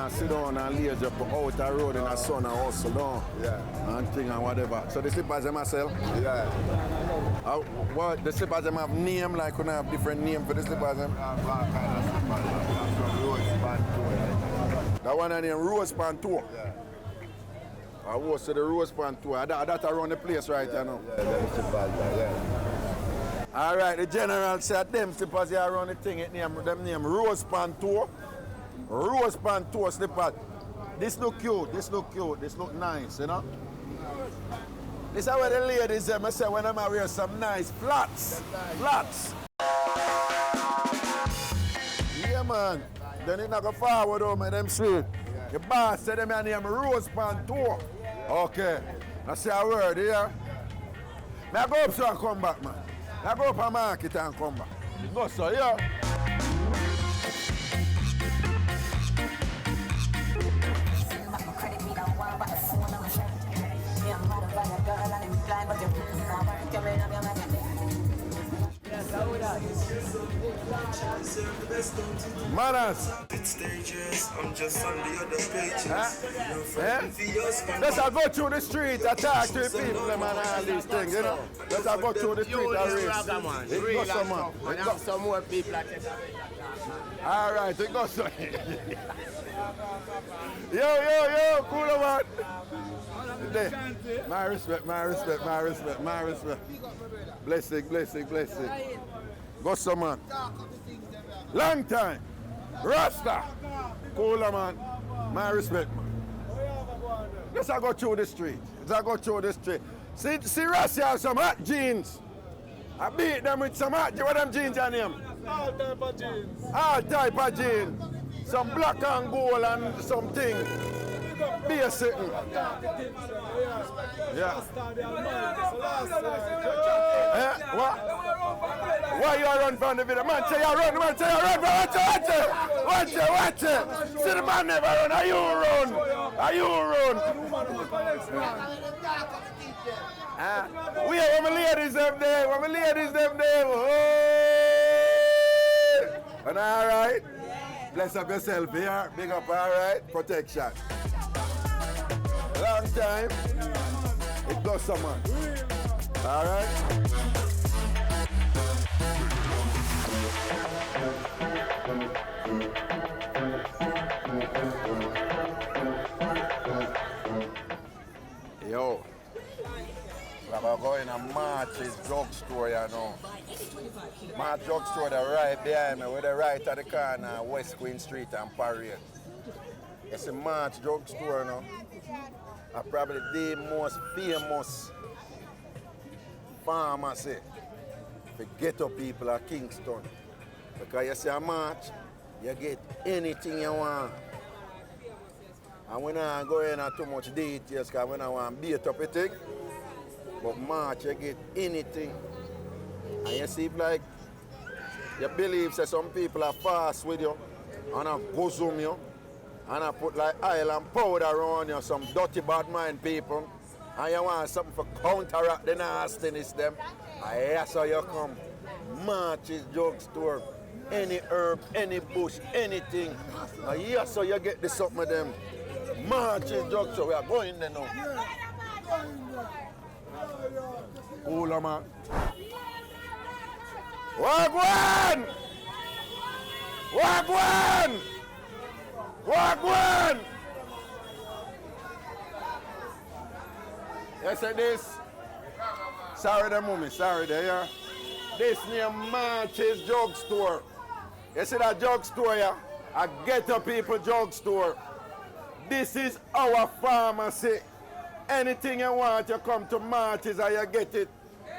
Sit down and lay up out the road in the sun and hustle down. Yeah. And thing and whatever. So the slippers them myself? Yeah. What the slippers them have name, like when I have different name for the slippers them? All kind of slippers. Rose Pantour. That one name Rose Pantour? Yeah. I was to the Rose Pantour. That around the place right yeah, now. Yeah, them slippers, yeah. Alright, the general said them slippers here around the thing, them name Rose Pantour. Rose Pantour slippers. This look cute, this look nice, you know? This is where the ladies I say when I'm wear some nice flats. Flats. Yeah man. Then it not go forward over them sweet. The boss said them name Rose Pantour. Okay. I say a word here. Now go up so and come back, man. Now go up and market and come back. Go so, yeah. Manners. It's dangerous, I'm just on the other pages. Let's go through the street, attack to the people, man, and all these things, you know. Let's go through the street and race. It goes some man. And have some more people like that. All right, it goes some. Yo, cool man. My respect. Blessing. Go some man. Long time. Rasta. Cooler man. My respect man. Let's go through the street. See Rasta have some hot jeans. I beat them with some hot jeans. What them jeans are name? All type of jeans. Some black and gold and something. Be a sitting. Yeah. What? Why you run from the video? Man, say you run. Watch it. See the man never run. Are you run? We have my ladies them there. Oh. And all right. Bless up yourself here. Big up, all right. Protection. Long time. It goes someone. All right. Yo. We're going to March's drugstore, you know. March drugstore, they're right behind me, with the right at the corner, West Queen Street and Parade. It's a March drugstore, you know. And probably the most famous pharmacy for ghetto people at Kingston. Because you see a March, you get anything you want. And we don't go into too much details because we don't want to beat up a thing. But March, you get anything. And you see, like, you believe that some people are fast with you and I go zoom you and I put like oil and powder around you, some dirty bad mind people, and you want something for counteract the nastiness them. And that's how you come. March's drugstore. Any herb, any bush, anything. And yes, so you get the something of them. March's drugstore. We are going there now. Cooler man. Wagwan! You say this? Sorry the mummy, sorry there, yeah. This name March's Drugstore. You see that drugstore, yeah? A ghetto people drugstore. This is our pharmacy. Anything you want, you come to March's and you get it.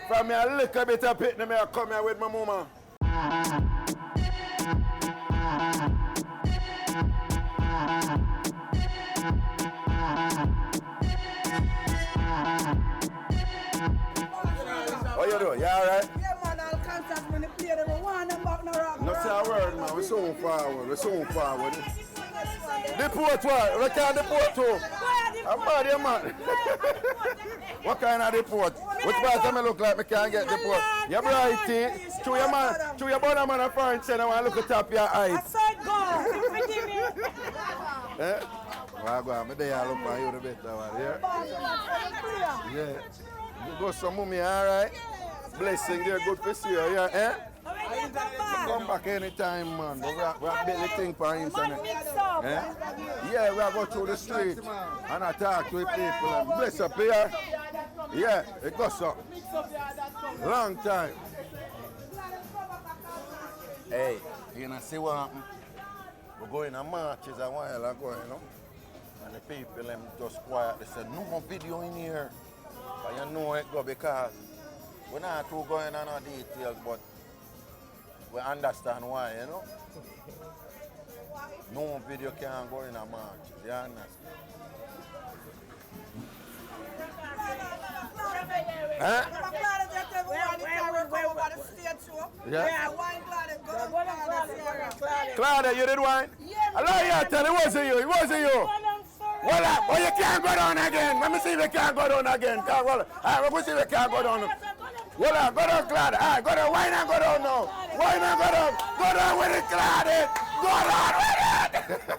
From me a little bit of it, I come here with my mama. What you doing? You alright? Yeah, man, I'll contact when they play them. One them back now. No say a word, man. We're soon forward. We're soon forward. Deport what? We can't deport to. I'm mad, you man. What kind of deport? Which part of me look like me can't get deport? You're brighty. Chew your man. Chew your brother man a foreign say I want to look at top of your eyes. I said go. Forgive me. Eh? Well, go on. Me there I look for you the better one, yeah? Yeah. You go some mummy, alright? Blessing, they're good for see you, yeah, eh? Come back anytime, man. We have barely thing for internet. Eh? Yeah, we go through the street and I talk with people. And bless up here. Yeah, it goes up. Long time. Hey, you know, see what happened? We're going on marches a while ago, you know? And the people them just quiet. They said, no video in here. And you know it go because we're not too going on our details, but we understand why, you know? No video can go in a march, you understand? Huh? Claudia, you did wine? I lie here, tell it wasn't you, it wasn't you. Well, oh, you can't go down again. Let me see if you can't go down again. All right, let me see if you can't go down. Well, go down, Claudia. All right, go down. Why not go down now? Why not go down? Go down with it, Claudia. Go down with it.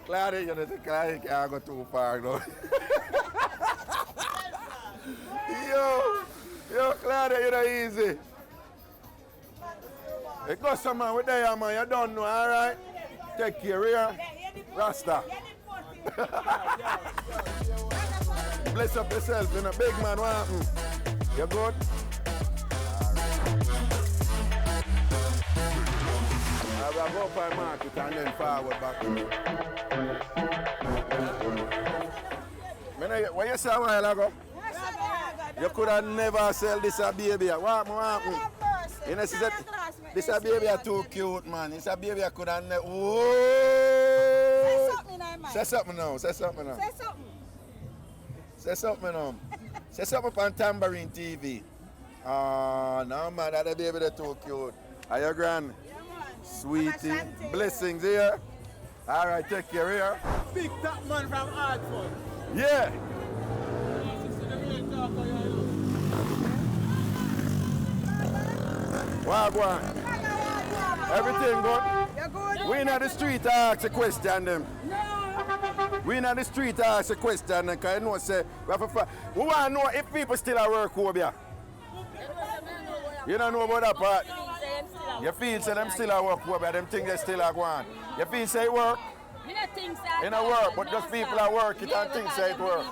Claudia, you know, Claudia can't go too far now. Yo, Claudia, you know, easy. It goes some man with there, man. You don't know, all right? Take care here. Rasta. Bless up yourself, you know. Big man, what happened? You good? I will go for a market and then forward back. What you say a while ago? You could have never sell this a baby. What happened? You know, this a baby too cute, man. This a baby could have never. Whoa! Say something now. Say something now. Say something. Say something now. Say something on Tambourine TV. Oh, no, man. That baby that too cute. Are you grand? Yeah, man. Sweetie. Ragashanti. Blessings here. All right, take care here. Big top man from Hartford. Yeah. Wagwan. Everything good? You good? We in the street ask a question them. We in the street ask a question them because you know say we want to know if people still at work over here. You don't know about that part? You feel say them still at work over here, them think they still at going. You feel say it work? In a work, but just people at work, it and things say it work.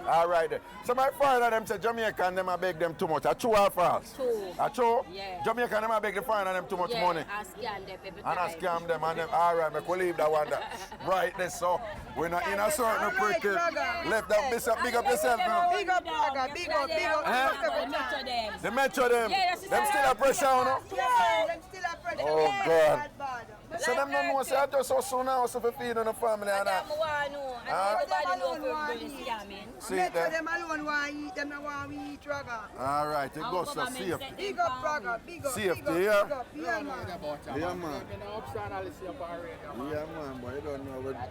All right then. So my father them say Jamaican them a beg them too much. A true or false? True. A true? Yeah. Jamaican them a beg the foreigner them too much money. I scam them every And I time. scam them and them. All right, I could leave that one there. Right there, so we're not in a certain pretty. Left that big up yourself now. Big up, Raga. Big up, big up. The metro them. Yeah, Them still a pressure on no? Yeah, them still a pressure. Oh God. Bad. So them don't know say I just so soon now so for feeding the family and that. Everybody know for scamming. See Metro them. them alone want to eat, them not want to eat, Raga. All right, it goes so safe. Big up, Raga. Big up. Safety, big up, yeah? big up. Yeah, man. Yeah, man. Yeah, man, but you don't know what, you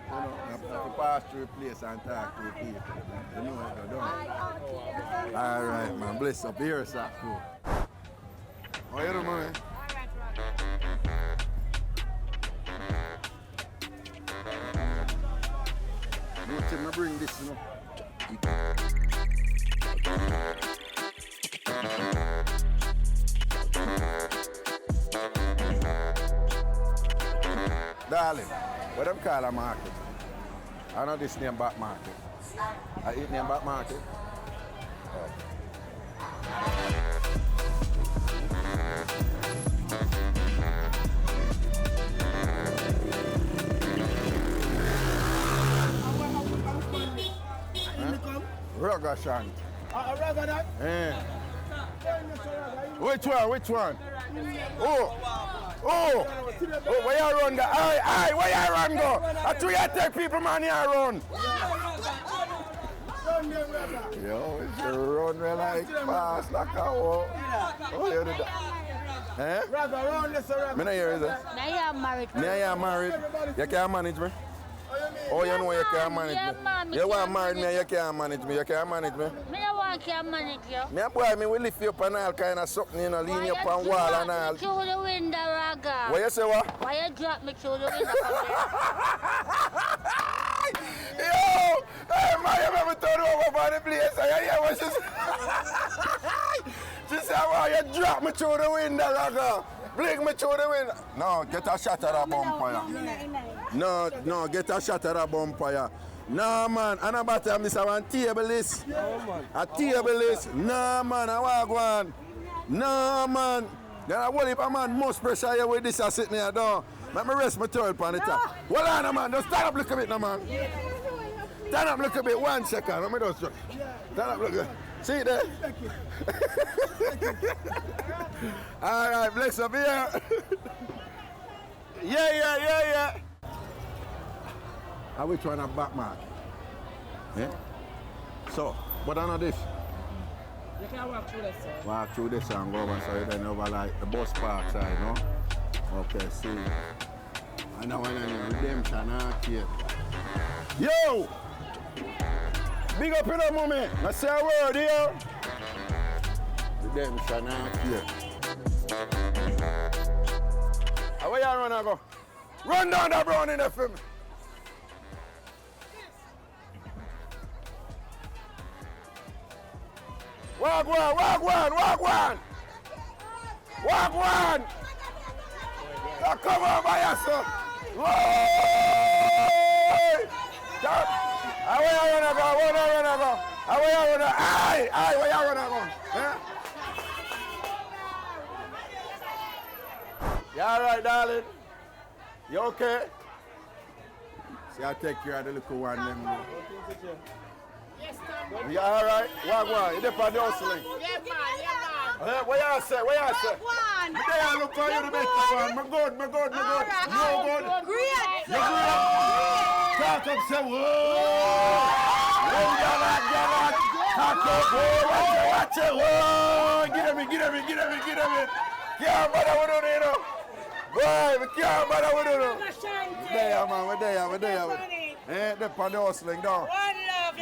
have to pass through the place and talk to the people. You know what you don't. All right, man. Bless up here, sir. Oh, you know, man. Don't tell me bring this, you know. Darling, what them call a market? I know this name back market. I eat name back market. Oh. Ragashanti. Raga that? Eh. Which one? Oh, where you run go? Aye, where you run go? I tell you take people, man, you run. Yo, it's a run like fast like a walk. Oh, you do that. Eh? Raga, run this Raga. Me not hear it. Now you are married. Me and you married. You can't manage me. Oh, you know you can't manage me. You want to marry me, you can't manage me. You can't manage me. Me don't want to manage you. Me and boy, me will lift you up and all kind of something, you know, lean you up on wall and all. Through the window, Raga. What you say, what? Why you drop me through the window? Yo! Hey, man, you ever turn over for the place? You hear what she said? She said, why you drop me through the window, Raga? Blink me through the window. No, get a shot at that bumpire. No, get a shot at that bumpire. No, man, and about time this is one table list. A table list. No, man, I walk one. No, man. Then I will if a man most pressure here with this I sitting here down. Let me rest my towel upon the top. Hold on, no, man. Just stand up, look a bit, no, man. Stand up, look a bit. 1 second. Let me just stand up, look a bit. See it there? All right, bless up here. Yeah. Are we trying to back mark? Yeah? So, what I know this? You can walk through this, sir. Walk through this and go over so you then over like the bus park side, no? Okay, see. I know when I'm redemption arcade. Yo! Big up in the moment. I say a word here. Redemption arcade. Where you run and go? Run down that brown in the film. Walk one. Now come on by yourself. Whoa! Where you wanna go? Where you wanna go? Aye, where you wanna go? Yeah? You all right, darling? You okay? See, I take care of the little one. Them. Yes, Tom. You all right? Walk one. You there for the hustling? Yeah, man. What you say? One. There, look for you the better one. Me good. You good? Great. You good? Talk up, say, whoa! Get talk up, whoa! Watch it, whoa! Get him. Can't bother with it, you know. Boy, we can't bother with it. We're there. They're on the hustling, down.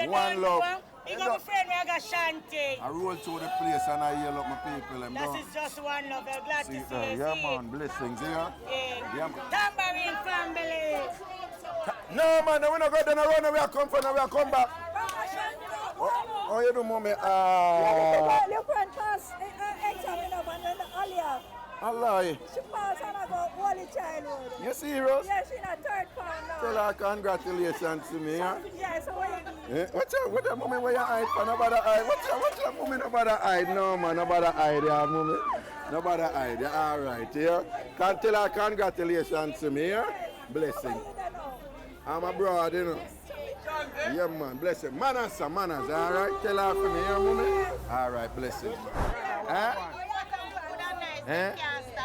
One love. Big up my friend Ragashanti. I roll through the place and I yell up my people. That is just one love. I'm glad to see you. Yeah, man. Blessings, yeah? Yeah, man. Tambourine family. No, man. We're not going to run away. I come from now. We come back. Oh, you do, mommy? Your friend passed exam earlier. Allah. She passed and I go early childhood. You serious? Yeah, she's in a third pound now. Tell her congratulations to me, yeah? Yeah, so what you do? What's that mommy where you hide for? Nobody hide. What's that mommy? Nobody hide. No, man. Nobody hide, yeah, mommy. Nobody hide. Yeah, all right, yeah? Can't tell her congratulations to me, yeah? Blessing. I'm a brother, you know. Yeah, man. Blessing. Manners, all right? Tell her for me, yeah, mommy? All right, blessing.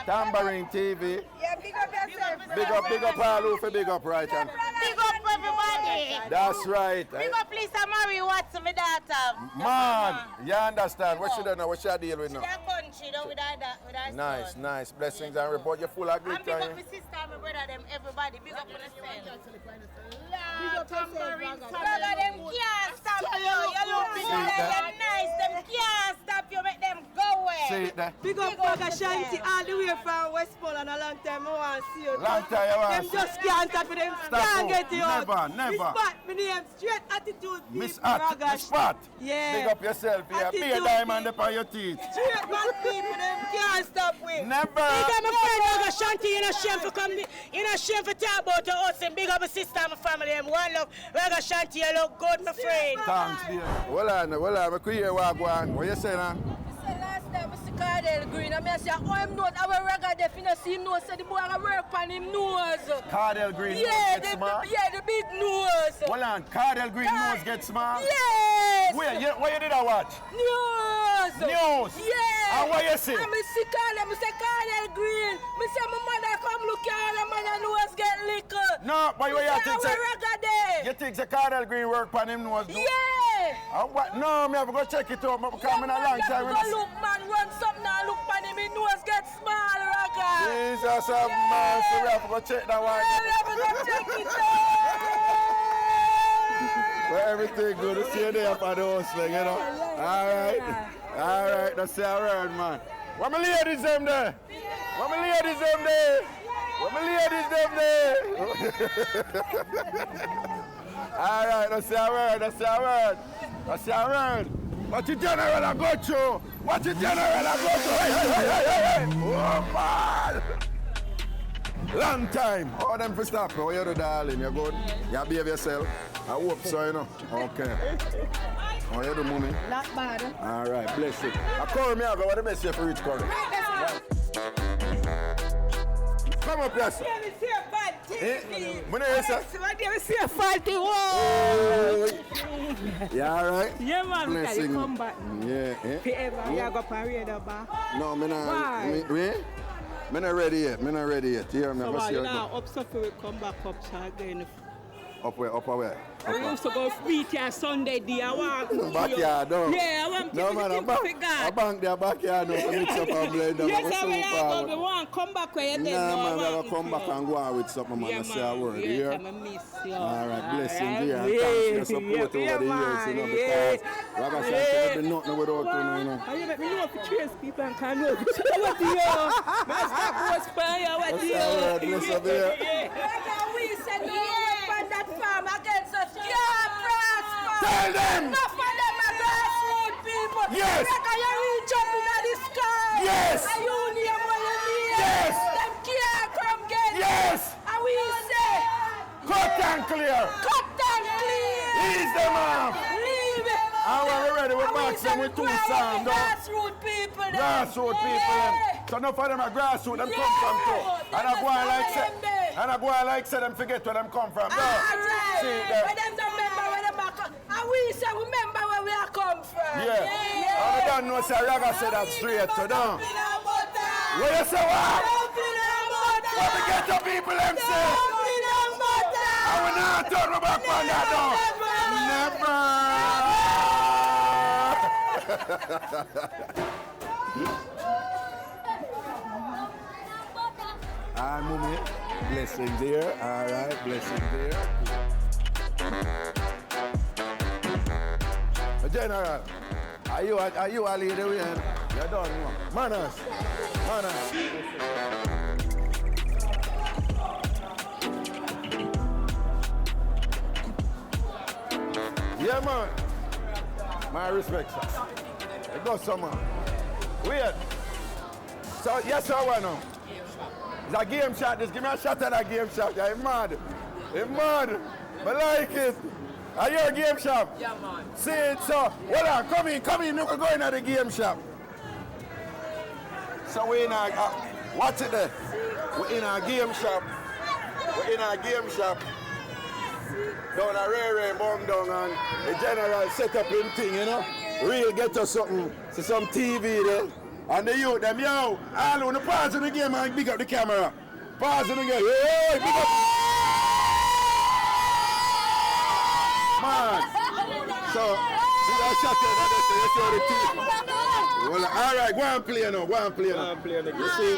Tambourine TV. Yeah, big up yourself. Big up all who for big up, right? And Big up everybody. that's right. Big up Lisa Marie Watts, my daughter. Man, you understand. What should I know? What should I deal with now? That country, though, with her son. Nice. Blessings and report. You're full of great And big up time. my sister, my brother, them, everybody. Big up on the same. Tambourine Brother, them can't stop you. You look big up, them nice. Them can't stop you, make them go away. See it there? Big up Ragashanti all the way from Westport and a long time I want to see you. Long time you want Them to see. just can't stop with them. Stop Can't out. get you out. Never. Miss Pat, my name, straight attitude. Miss people, Pat, Ragash. Miss Pat. Yeah. Big up yourself here. Be a Attitude diamond upon your teeth. Straight bad people, them can't stop with. Never. Big up my friend Ragashanti, you know shame for come, you know shame for talk about us, and big up my sister and my family, and one love. Ragashanti, you look good, my friend. Thanks, dear. Well on. I could hear what going on. What you saying, huh? Last time, Cardell Green. And I say, oh, him know our reggae def. You know, see him know, say the boy a work on him nose. Cardell Green Yeah, nose get smart? yeah, the big nose. Hold on, Cardell Green nose get smart? Yes. Where you did I watch? News. News? Yeah. And what you see? And I see Cardell, I say Cardell Green. I say my mother come look here and the man nose get liquor. No, but what you think? Reggae day. You think the Cardell Green work on him nose? Yeah. And what? No, me have to go check it out. Because I'm in a long time. Go look, man, run something and look on him. His nose get small, Raga. Jesus, man, so we have to go check that one. Yeah, we have to go check it out. Well, everything good to see you there for the hustling, you know. All right, that's the word, man. What my ladies them there? What my ladies them there? What my ladies them there? All right, that's the word, that's the word. That's the word. What the general I go through? What the general I go through? Hey. Oh, man. Long time. Oh, them for stop. How you do, darling? You good? You behave yourself? I hope so, you know. Okay. How you do, mommy? Not bad. All right, bless you. I call me out. What the best you for rich curry? Come up, yes. Yeah, all right. Yeah, man, blessing. you come back. Yeah, You go parade bar. No, me not. Me not ready yet. Me not ready yet. Here, me So see you now up so we come back up so again. Up where? Up where? We used to go meet here Sunday day. I want backyard, no. Yeah, I want to man, I bank their backyard now to mix up and blend them. Yes, I will want come back where you then. Nah, man, I will come back and go out with something, man. Yeah, I say a word. yeah, Here. I miss you. All right, blessing dear. And thanks for your support over the years, you know, because Ragashanti have been nothing without you, know. And you make me know to trace people and can't know. What do you? Master was fire, what do you? That's all right, bless up here. We said no weapon that farm against us. Yeah, prosper. Tell them. Enough of them are grassroots people. Yes. Can you reach up in the sky? Yes. And you name what you need. Yes. Them can't come get you. Yes. And we say, Cut and clear. cut and clear. Ease them off. Leave it. And when we're ready, we're back some with two songs. Grassroots people. Grassroots people. So enough of them are grassroots, them come from too. And I go on like say, them forget where them come from. No. See them. When them don't remember where them are come. And we say remember where we are come from. Yeah. And we don't know say Raga said that straight to them. What you say what? What we get to people them say? And we not turn back on that Never. Alright, mommy. Blessing there. Alright, blessing there. General, are you a lady? You're done. Manners. Yeah, man. My respect, sir. It goes somewhere. Weird. So, yes, I want to. It's a game shot. Just give me a shot at that game shot. Yeah, it's mad. It's mad. I like it. Are you a game shop? Yeah, man. See it, so. Hold on, come in. You can go in at the game shop. So we're in a, what's it there? We're in a game shop. Down a rare bong down and the general set up him thing, you know. Real get us something, see some TV there. And the youth them, yo, all on the pause in the game and big up the camera. Pause in the game, hey, big up. Man, so, we got shot over there, so you see how the TV. Well, all right, go and play now. You see,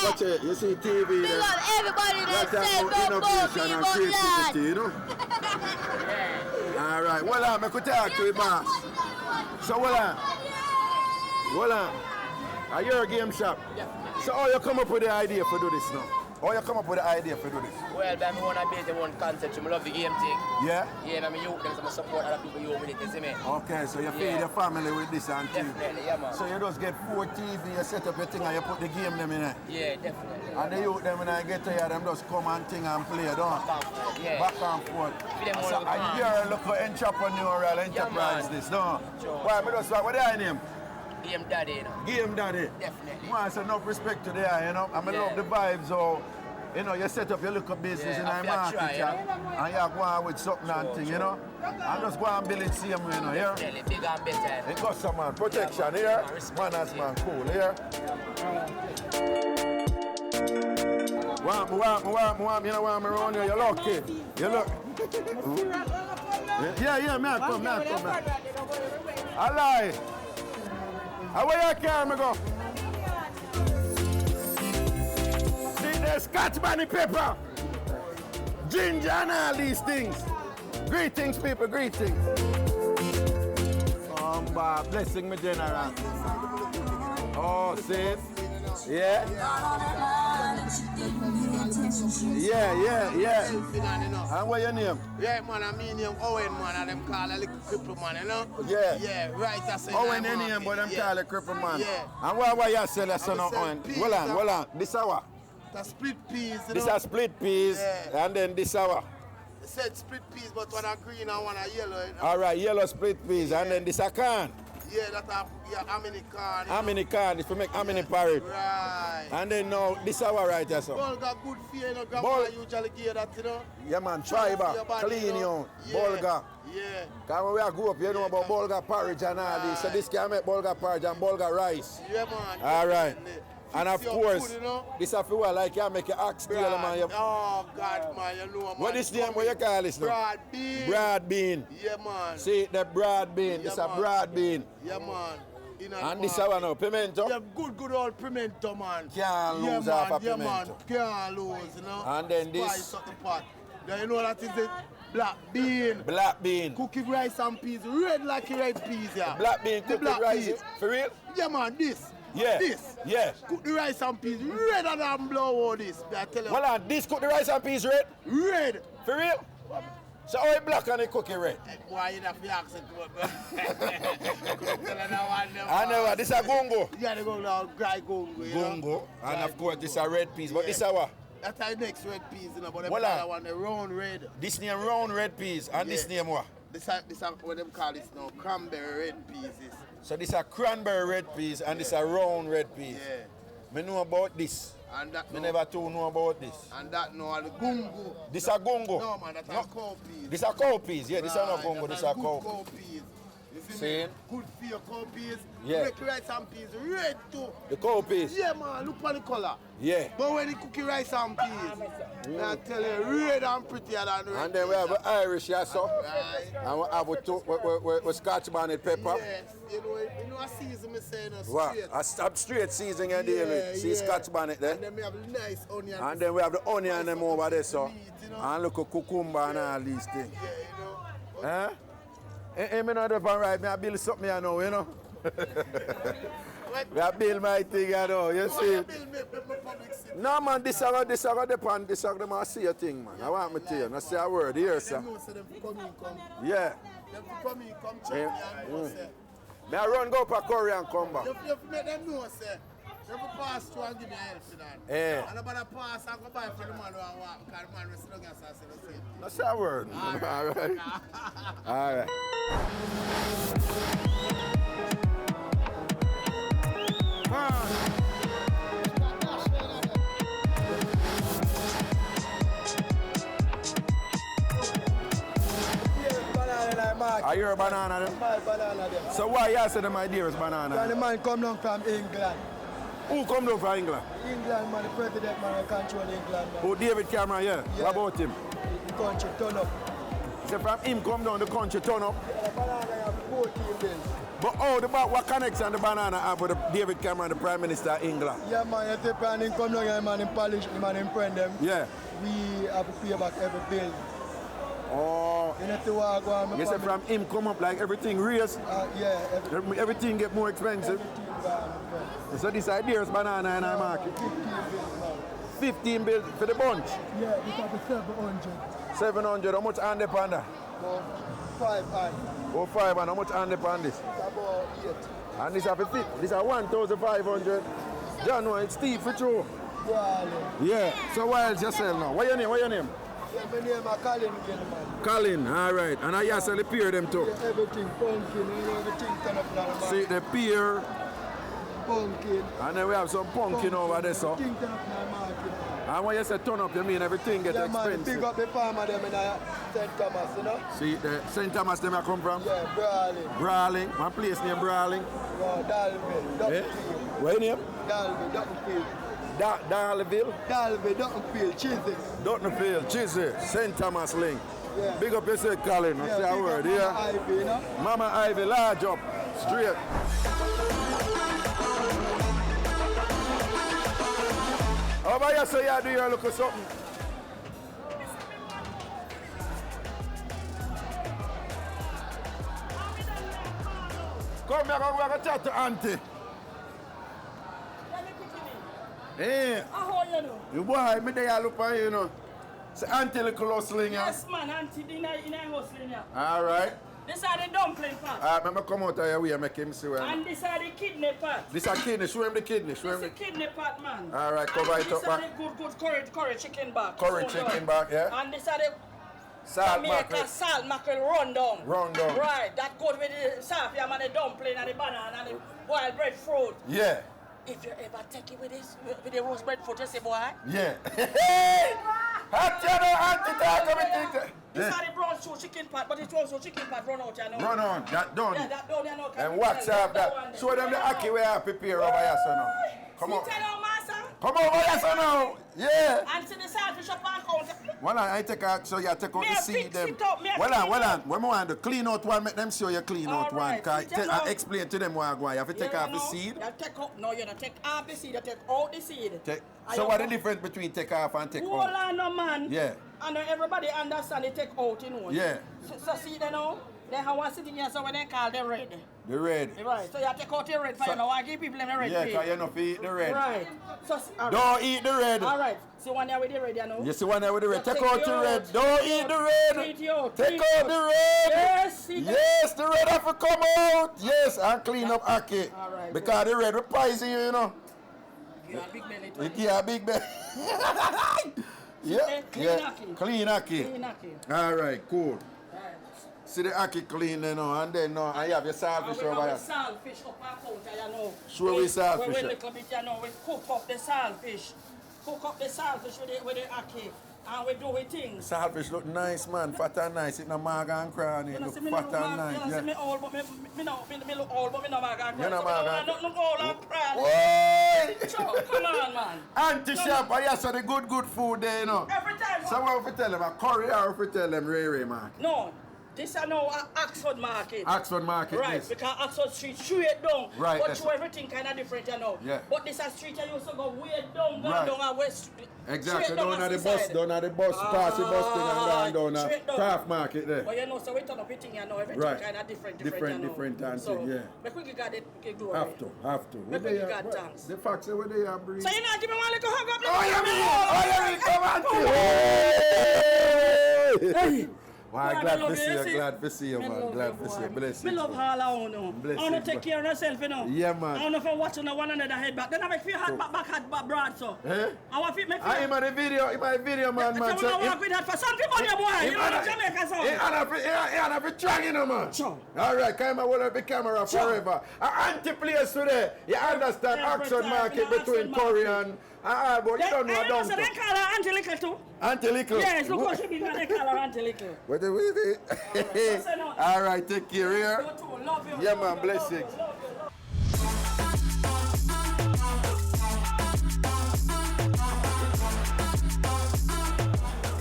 watch it, you see TV there. Big up everybody that said innovation and creativity, you know. All right, well, I could talk to you, boss. So, well, are you a game shop? Yeah. So, how you come up with the idea for do this now? How you come up with the idea for do this? Well, I want to base the one concept. I love the game thing. Yeah? Yeah, I'm youth, I support other people you with it, you see me? Okay, so you feed your family with this and thing. Definitely, yeah, man. So you just get 4 TV, you set up your thing and you put the game them in it. Yeah, definitely. And the youth them when I get here, them just come and thing and play, don't Yeah. Back and forth. them So, all and you're a local entrepreneurial enterprise, man. this, no? Sure. Why, me just what is your name? Game daddy, you know. Game daddy. Definitely. Man, so enough respect to the eye, you know. I love the vibes, so you know, you set up your little business in the market, try, and you go on with something and thing, you know. And just go and build it same way, you know, here. Really big and better. It got some man, protection here. Manners, man, cool here. Want me, you know, want me around here, you're lucky. You look. Yeah, man, come. I lie. How where you carry me go? See, there's scotch bunny pepper, ginger and all these things. Greetings, people, greetings. Blessing me, General. Oh, see? Yeah. And what your name? Yeah, man, I mean name Owen, man, and them call a little cripple man, you know? Yeah. Yeah, right, I say. Owen any name, but them call a cripple man. Yeah. And what you sell us on Owen? Hold on. This hour. The split peas, you This know? are split peas, Yeah. and then this hour. They said split peas, but one are green and one are yellow. You know? All right, yellow split peas, and then this a can. Yeah, that are how many corn? How many can? If you make how many porridge? Right. And then now this hour right here, so. Bulga good for you, you know, grandma usually give that, you know? Yeah, man, try back, clean you, Bulga. Yeah. Because when we grew up, you know about Bulga porridge and all this. So this can make Bulga porridge and Bulga rice. Yeah, man. All right. And of Fix your course, food, you know? this is for like you make your oxtail, man. You, Oh, God, man, you know, man. what is the name? What you call this now? Broad bean. Broad bean. Yeah, man. See, the broad bean. This is a man. broad bean. Yeah, man. And this one now, pimento. Yeah, good old pimento, man. Can't lose yeah, half a man, pimento. Can't lose, you know. And then this. Spice up the pot. Then you know that is the black bean. Black bean. Cookie rice and peas, red like red peas, yeah. Black bean, The cooked black with rice. peas. For real? Yeah, man, this. Yeah. This. Yeah. Cook the rice and peas, redder than blow all this. I tell you. Hold on, this cook the rice and peas red? Red. For real? So how it black and it cook it red? Why you have to ask it? I know, this is a gongo. You gotta go now, dry gongo, you know? Gongo. And of course, this is a red peas. But Yeah. this is our. That's our next red peas, you know, but them Hold call on. one the round red. This name round red peas. And this Yeah. name what? This what them call this now, cranberry red peas is. So this is a cranberry red peas and this is a round red peas. Yeah. Me know about this. And that Me no, never too know about this. and that no the gungo. This a gongo. No man, that's a cow peas. This a cow peas. Yeah, this is not Right, gongo. This that's is a good cow. cow peas. You see See? me? Good for your cow peas. Yeah. Make rice and peas red too. The cow peas. Yeah man, look at the color. Yeah. But when you cook your rice and peas, I tell you, red and prettier than red. And then we have the Irish here, so. Right. And we have with scotch bonnet pepper. Yes, you know a season me say no What? straight. A straight seasoning and deal with. See scotch bonnet there. And then we have nice onion. And then we have the onion and them over there, so. Meat, you know? And look at cucumber and all these things. Yeah, you know. Huh? Me not up and right, me I build something I know, you know. Me I build my thing I know, you see. No man, this are the pan, this are the man see a thing, man. I want me to you, not say a word here, sir. Them know say them come in, come. Yeah. Them come in, come check me and know say. Me I run go up a curry and come back. You make them know say. You have to pass through and give me help for that. Yeah. And about to pass and go buy for the man who walk, because the man will sit down and say the same. Not say a word. All right. All right. Are you a banana then? My banana them. So why you say my dearest banana? And the man come down from England. Who come down from England? England man, the president man, who control England man. Oh, David Cameron, yeah. Yeah. What about him? The country turn up. So from him come down, the country turn up. The banana have 14 bills. But what connection the banana have with David Cameron, the Prime Minister of England? Yeah man, you take and him come down here man, him polish him and him print them. Yeah. We have to pay back every bill. Oh. You need to walk on. You say from him come up like everything raised? Yeah, Everything get more expensive. everything. So this idea's banana in our market. 15 bills for the bunch. Yeah, it have to 700. 700, how much on the pan that? About 500. Oh, 5, and how much on the pan this? About 8. And this have a fit. This are 1,500. John, no, it's steep for true. Yeah. So what else you sell now? What your name? What your name? Yeah, my name is Colin again, man. Colin, all right. And I sell the pear them too. Yeah, everything pumpkin, everything turn up in the See the pear, pumpkin. And then we have some pumpkin over there, so. Kingston up in the market. And when you say turn up, you mean everything get Yeah, man, expensive. big up the farmer them in St. Thomas, you know? See, the St. Thomas them I come from? Yeah, Brawling. Brawling. One place named Brawling. No, Dalville, Eh? Duttonfield. What name? Dalville, Duttonfield. Darleville? Dalville, Duttonfield, Chiswick. Duttonfield, Chiswick, St. Thomas Link. Yeah. Big up yourself, Colin. I say a big word, up yeah? Mama Ivy, you know? Mama Ivy, large up, straight. Over here, so you do your look at something. Come here, we're going to chat to Auntie. Hey, How you know? you boy, me there look for you, you know. Say Auntie little hustling, yeah? Yes, man, auntie, in a hustling, yeah. All right. This are the dumpling part. All right, let me come out of your way and make him see where And this are the kidney part. This is kidney, show him the kidney, show him This the is the kidney part, man. All right, cover it up This are back. the good curry chicken back. Curry chicken back, yeah? And this are the Salt Jamaica mackerel. salt mackerel rundown. Rundown. Right, that goes with the salad and the dumpling and the banana and the boiled breadfruit. Yeah, If you ever take it with this, with the roast breadfruit, you say, boy. yeah. Hot you know, Auntie, talk about it. This are the brown stew chicken pot, but it's also chicken pot run out, you know. Run on, that done. Yeah, that done, you know. And wax off that. Show them the ackee where I prepare over here, so now. Come on. See, tell you, master. Come over here, so now. Yeah. And see the saltfish up and counter. Well, I take out, so you take out Me the a seed fix them. it up, me a Well, clean well, up. when we want to clean out one, make them show you clean out All one. right, Cause see, tell them. explain to them what I go. You have to take off the seed. You take up, no, you don't take off the seed, you take out the seed. Take, And so you what the put- difference between take off and take Hold out? on, no, man. Yeah. And everybody understand they take out, you know. Yeah. So see, they know, they have one sitting here, so when they call the red. The red. Right, so you take out the red for you know, I give people them the red. Yeah, plate. because you know if you eat the red. Right. So, all right. Don't eat the red. All right. So when you're with the red, you know. You see one there with the red. You Take out the red. Don't Take eat out. the red. Take it out. Take Take out it the out. red. Yes, see that? Yes, the red have to come out. Yes, and clean up ackee. All right, Because the red will poison you, you know. You have big belly too. It give a big belly. Yeah, Clean yeah. ackee. Clean ackee. Clean ackee. All right, cool. Right. See the ackee clean, you know, and then no, and you have your saltfish And we over have here. the saltfish up our counter, you know. Show we saltfish. We little bit, you know, we cook up the saltfish. Cook up the saltfish with the ackee. And we do we things. Saltfish look nice, man. Fat and nice. It no marga and cranny. You It know, look see me fat look and man, you nice. know, see Yeah. me old, but me look old, but me no mag and You no mag and- Look old and proud. Oi! Sure, come on, man. Anti-shop, I hear so the good food there, you know. Every time. So what if you tell them, a curry or if you tell them Ray, man? No, this is now Oxford Market. Oxford Market, Right, this. because Oxford Street straight down. Right, But that's through everything kind of different, you know. Yeah. But this a street I used to go way down, Right. down and west. Exactly, straight down at the the bus, side. down at the bus, past the bus thing and down straight down. Craft Market there. But you know, so we turn up a thing, you know, everything Right. kind of different, Different, you know. different and so, thing, yeah. But we got it, we do Have to. But Where we they got are? thanks. The facts are where they are, breathe. So you know, give me one little hug up. Oh, you mean? Oh, you mean? Come on, Hey! Why, God, glad I love to see you, you, see? glad to see you, Me man. love Glad you, to see boy. you. Bless Me you. love all of you. Bless I want you, to take care of yourself, you know. Yeah, man. I want to watch one another head back. Then I make feel hot back hot broad, so. Eh? I want to make I am on the video, man, man. So we don't work with that for some people, there, boy. You know, Jamaica, so. He have a trying, you know, man. Sure. All right, come and hold up the camera forever. An anti-place today. You understand Every Oxford time, Market you know, between Oxford Curry Market. and but you don't know I down so they call her Auntie Little too. Auntie Little. Yes, look what she mean when they call her Auntie Little. What the All right, take care here. You too, love you. Yeah, love man, you, blessings. love you, love you.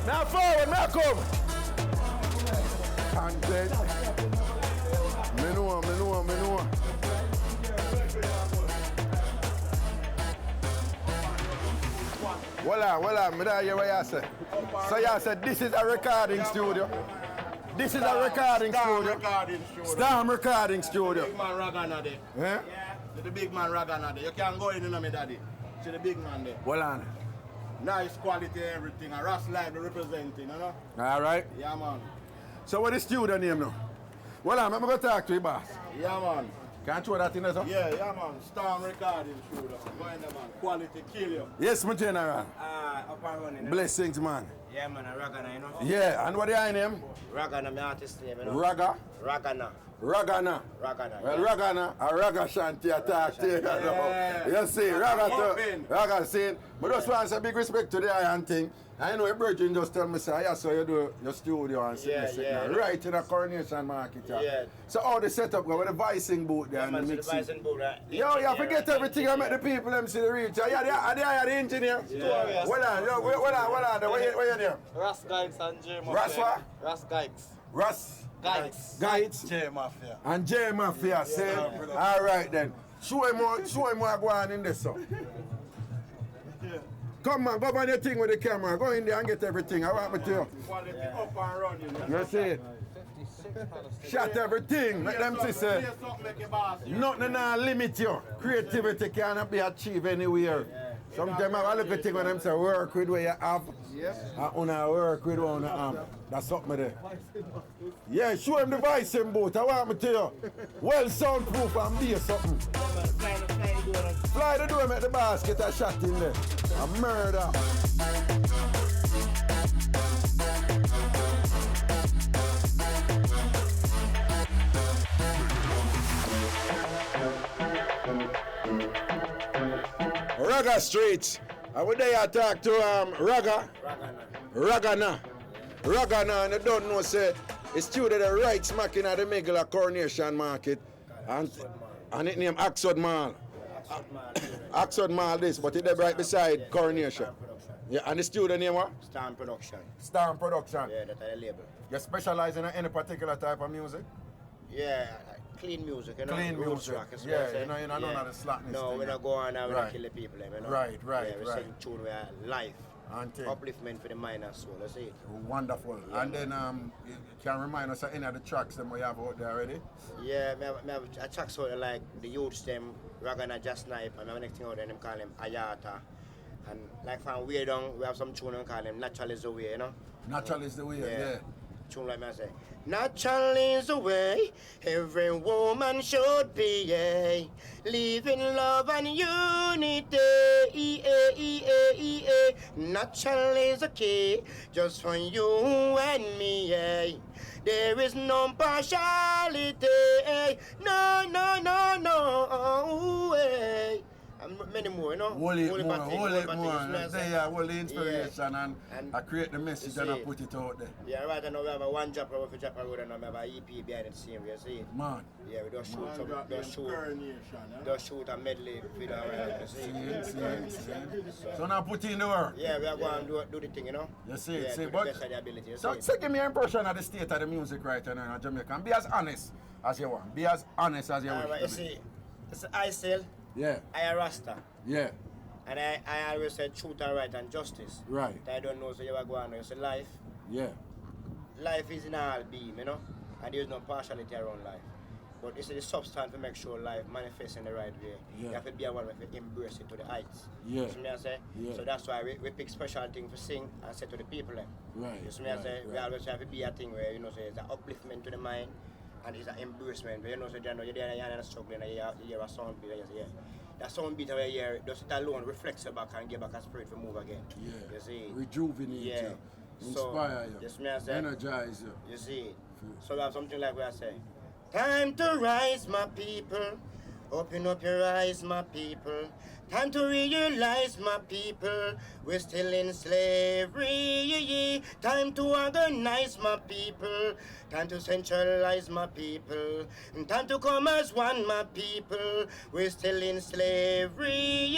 Now forward, now come. Content. Me know. Well on, me don't hear what you say. So you said this is a recording studio. This is a recording studio. Storm recording studio. Big man Ragana there. Yeah? The big man Ragana there. You can go in me daddy. See the big man there. Well on. Nice quality everything. A Ross Live representing, you know? All right. Yeah, man. So what is studio name now? Well on, I'm going to talk to you, boss. Yeah, man. Can't throw that in there, sir? Yeah, man. Storm recording studio. Go in there, man. Quality kill you. Yes, my general. Up and running. Blessings, man. Yeah, man, a Ragana, you know? Yeah, and what is your name? Ragana, my artist name, you know? Raga? Ragana. Ragana. Well, Ragana and Ragashanti attack to you know. You see, Raga saying, but just want to say big respect to the iron thing. I know a virgin just tell me, say, yeah, so you do your studio and sing right in the Coronation Market. Yeah. So how the setup go with the vicing booth there and the mixing? Yo, you forget everything I met the people them see the reach. Yeah, they are the engineer. What are where you there? Ras Guides and J Mafia. Ras what? Ras Guides. Ras Guides. J Mafia. And J Mafia say, all right then. Show him what go on in this song. Come on, go on your thing with the camera. Go in there and get everything. I want me to. Quality up and running. You see it? Shot everything. Make them see say. Nothing now limit you. Creativity cannot be achieved anywhere. Sometimes I look at things when them say work with what you have. And work with what you have. That's something there. Yeah, show him the vicing booth. I want me to you. Well soundproof and be something. Fly the door, make the basket a shot in there. A murder. RAGASTREETS. I would there talk to Ragana, and I don't know say it's true that the right smacking at the middle of Coronation Market and it named Oxford Mall. Oxford Mall this, but it's right beside Coronation. Yeah, and the studio name what? Storm Production. Storm Production. Yeah, that's the label. You specialize in any particular type of music? Yeah, clean music, you know. Clean music. Rock, Yeah, you know, none of the slackness. No, we don't go on and we don't kill the people, you know. Right. Yeah, we sing tune where life, upliftment for the mind and soul, that's it. Wonderful. Yeah, and then you can remind us of any of the tracks that we have out there already? Yeah, I have a track sort of like the youths them, Ragana Just Snipe, and I have next thing out there, them call him Ayata. And like from way down, we have some tune we call them Natural is the Way, you know? Natural is the Way, yeah. Tune like me I say. Natural is the way every woman should be, yeah. Live in love and unity, Natural is the key, just for you and me, yeah. There is no partiality, no, and many more, you know. Hold it more. They are the inspiration and I create the message and I put it out there. Yeah, right now we have a one drop road for Japan Road and we have an EP behind the scene, you see. Man. Yeah, we just shoot a medley video around, you see. So now put in the work. Yeah, we are going to do the thing, you know. You see, yeah, see, the but best of the ability, so give me an impression of the state of the music right now in Jamaica and be as honest as you want. Be as honest as you want. Right, you see, it's I still. Yeah. I a Rasta. Yeah. And I always say truth and right and justice. Right. I don't know so you are going on. You say life. Yeah. Life is in all being, you know, and there's no partiality around life. But it's the substance to make sure life manifests in the right way. Yeah. You have to be able to embrace it to the heights. Yeah. You see me I say? Yeah. So that's why we pick special things to sing and say to the people. Right. You see me I say? We always have to be a thing where, you know, say it's an upliftment to the mind and it's an embracement. But you know, so you're there and struggling and you hear a sound beat and you say, yeah. That sound beat over here, just it alone reflects you back and give back a spirit to move again. Yeah. You see? Rejuvenate you. Inspire you. Yes, me I say. Energize you. You see? So we have something like what I say. Time to rise, my people. Open up your eyes, my people. Time to realize, my people, we're still in slavery. Time to organize, my people. Time to centralize, my people. And time to come as one, my people. We're still in slavery.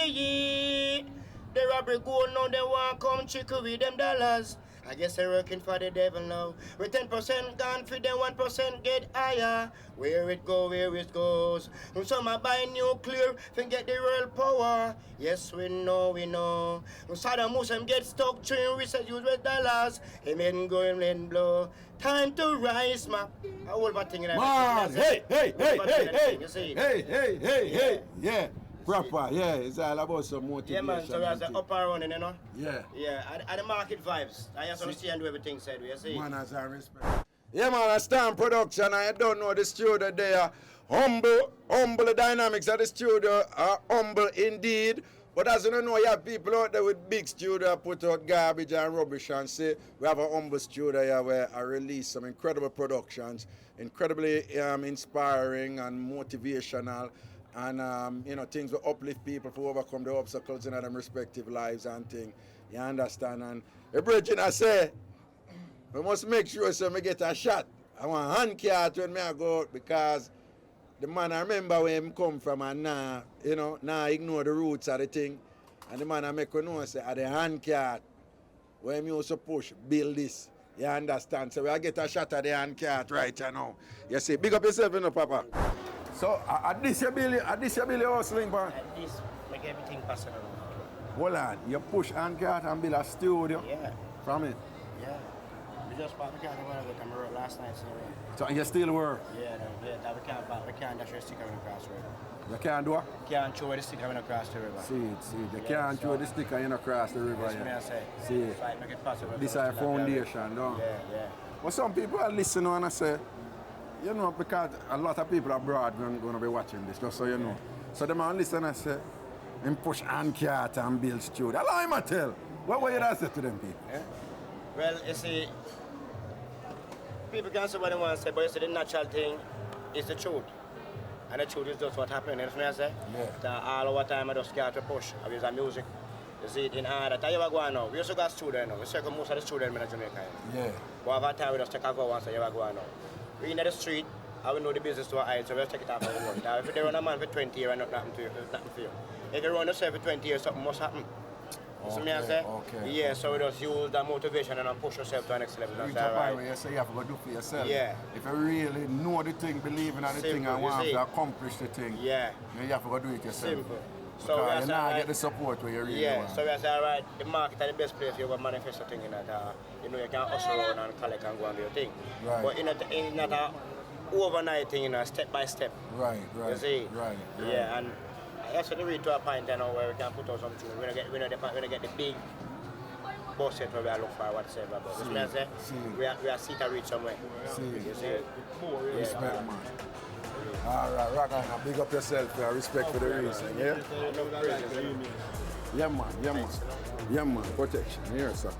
The robbery go now, they want come trick with them dollars. I guess they're working for the devil now. With 10% gone for them, 1% get higher. Where it goes. And some are buying nuclear, forget the world power. Yes, we know. And Saddam Hussein get stuck during research use with dollars. He made go and let blow. Time to rise, ma. I hold my thing in that. Man, hey. Yeah. Proper, yeah, it's all about some motivation. Yeah, man, so there's the upper running, you know? Yeah. Yeah, and the market vibes. I just want to see and do everything said, you see? Man, as I respect. Yeah, man, I Storm Production, I don't know the studio there. Humble, the dynamics of the studio are humble indeed. But as you don't know, you have people out there with big studio that put out garbage and rubbish and say, we have a humble studio here where I release some incredible productions, incredibly inspiring and motivational, and you know, things will uplift people to overcome the obstacles in their respective lives and things. You understand? And the bridging, I say, we must make sure so we get a shot. I want a hand cart when I go out because the man, I remember where him come from and now, you know, now ignore the roots of the thing. And the man I make you know, say, at the hand cart, where him used to push, build this. You understand? So we get a shot at the hand cart right now. You see, big up yourself, you know, Papa. So, at this you build your hustling, man? At this, make everything possible. Hold on, you push hand cart and build a studio? Yeah. From it? Yeah. We just parked the car when I go to my road last night, so So you still work? yeah, we can't dash the sticker across the river. You can't do what? Can't throw the sticker across the river. See, you can't throw the sticker in across the river. That's what I say. See, So I make it possible. this is for a us to have foundation, no? Yeah. But some people are listening and I say, you know, because a lot of people abroad going to be watching this, just so you know. So them are listening and say, him push hand cart and build studio. Allow him to tell. What will you say to them people? Yeah. Well, you see, people can say what they want to say, but you see, the natural thing is the truth. And the truth is just what happened, you know what I say? Yeah. That all our time I just got to push. I use music. You see, in order that you ever go on now. We also got students now. We circle most of the students in Jamaica. Yeah. But have a time we just take a go and say, you ever go on now. We in the street, I will know the business to our eyes, so we just take it off and run. Now, if you run a man for 20 years and nothing happen to you, there's nothing for you. If you run yourself for 20 years, something must happen. You see me I say? Okay. Yeah, so we just use that motivation and push yourself to the next level. Reach That's a all point right. where you say you have to go do for yourself. Yeah. If you really know the thing, believe in the thing Simple, and you want see. to accomplish the thing, Yeah. then you have to go do it yourself. Simple. So Because we you are now saying, get the support where you really yeah, want. so we are saying, all right, the market is the best place you can manifest a thing in that, you know, you can hustle around and collect and go and do your thing. Right. But in not a overnight thing, you know, step by step. Right. You see? Right. Yeah, and that's what we reach to a point, you know, where we can put out some tune. We're going to get the big boss set where we are looking for whatsoever. But you see what I say? We are see to reach somewhere. You see? Respect, man. All right, Raga, big up yourself. Respect for the reason, yeah? Yeah, man. Protection. Here, sir.